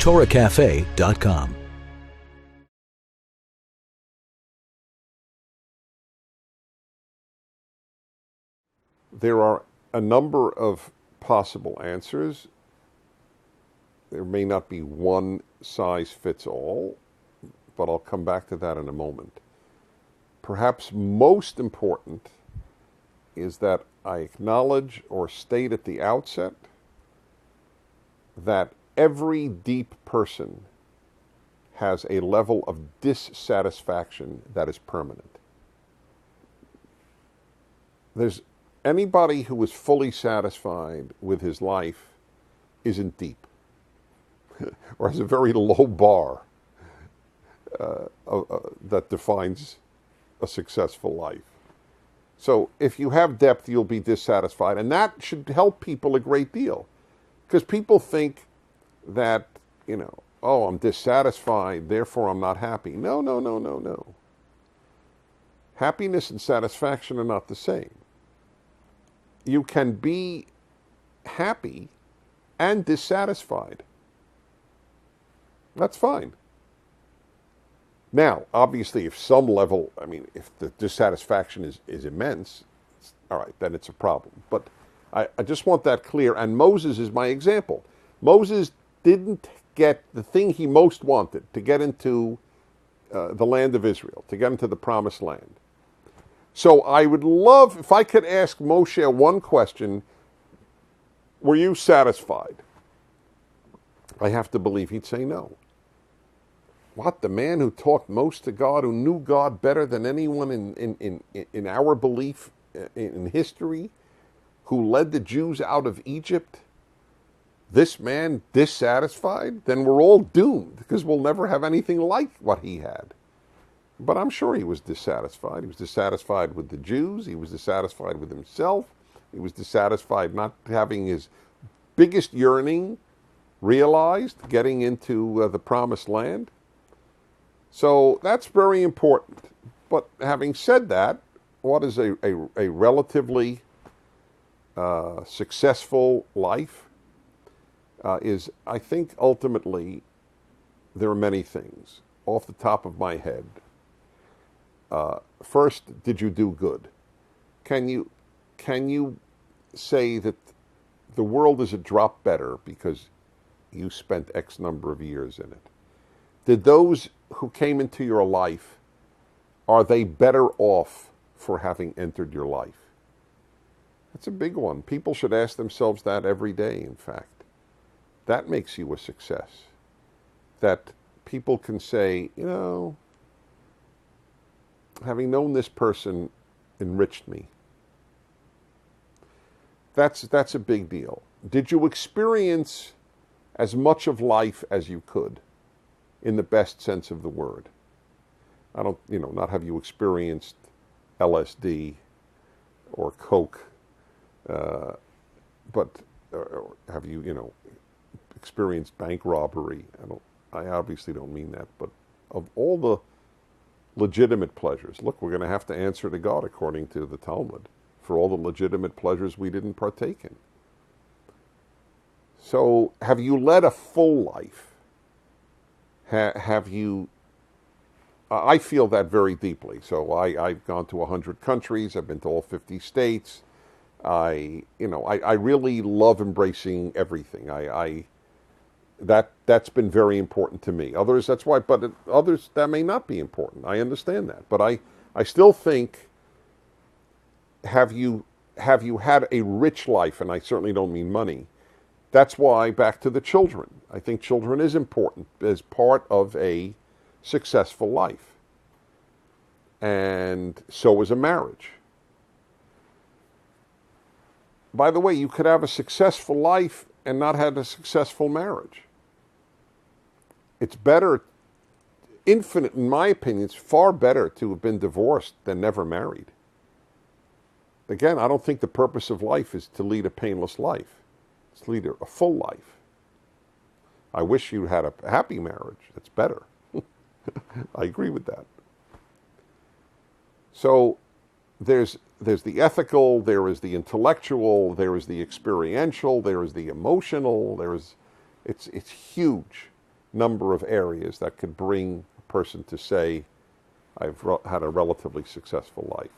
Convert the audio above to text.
TorahCafe.com. There are a number of possible answers. There may not be one size fits all, but I'll come back to that in a moment. Perhaps most important is that I acknowledge or state at the outset that every deep person has a level of dissatisfaction that is permanent. There's anybody who is fully satisfied with his life isn't deep or has a very low bar that defines a successful life. So if you have depth, you'll be dissatisfied. And that should help people a great deal. Because people think that, oh, I'm dissatisfied, therefore I'm not happy. No, no, no, no, no. Happiness and satisfaction are not the same. You can be happy and dissatisfied. That's fine. Now, obviously, if some level, if the dissatisfaction is immense, all right, then it's a problem. But I just want that clear. And Moses is my example. Moses didn't get the thing he most wanted, to get into the land of Israel, to get into the promised land. So I would love, if I could ask Moshe one question, were you satisfied? I have to believe he'd say no. What, the man who talked most to God, who knew God better than anyone in our belief in history, who led the Jews out of Egypt, this man dissatisfied? Then we're all doomed, because we'll never have anything like what he had. But I'm sure he was dissatisfied. He was dissatisfied with the Jews. He was dissatisfied with himself. He was dissatisfied not having his biggest yearning realized, getting into the promised land. So that's very important. But having said that, what is a relatively successful life is, I think, ultimately, there are many things. Off the top of my head, first, did you do good? Can you say that the world is a drop better because you spent X number of years in it? Did those who came into your life, are they better off for having entered your life? That's a big one. People should ask themselves that every day, in fact. That makes you a success. That people can say, having known this person enriched me. That's a big deal. Did you experience as much of life as you could, in the best sense of the word? I don't, not have you experienced LSD or Coke, but have you, experienced bank robbery? I obviously don't mean that, but of all the legitimate pleasures, look, we're going to have to answer to God according to the Talmud for all the legitimate pleasures we didn't partake in. So, have you led a full life? Have you? I feel that very deeply. So I've gone to 100 countries. I've been to all 50 states. I really love embracing everything. That's been very important to me. Others, that's why, but others, that may not be important. I understand that. But I still think, have you had a rich life? And I certainly don't mean money. That's why, back to the children. I think children is important as part of a successful life. And so is a marriage. By the way, you could have a successful life and not have a successful marriage. It's better, in my opinion, it's far better to have been divorced than never married. Again, I don't think the purpose of life is to lead a painless life. It's to lead a full life. I wish you had a happy marriage. That's better. I agree with that. So there's the ethical, there is the intellectual, there is the experiential, there is the emotional, it's huge. number of areas that could bring a person to say, I've had a relatively successful life.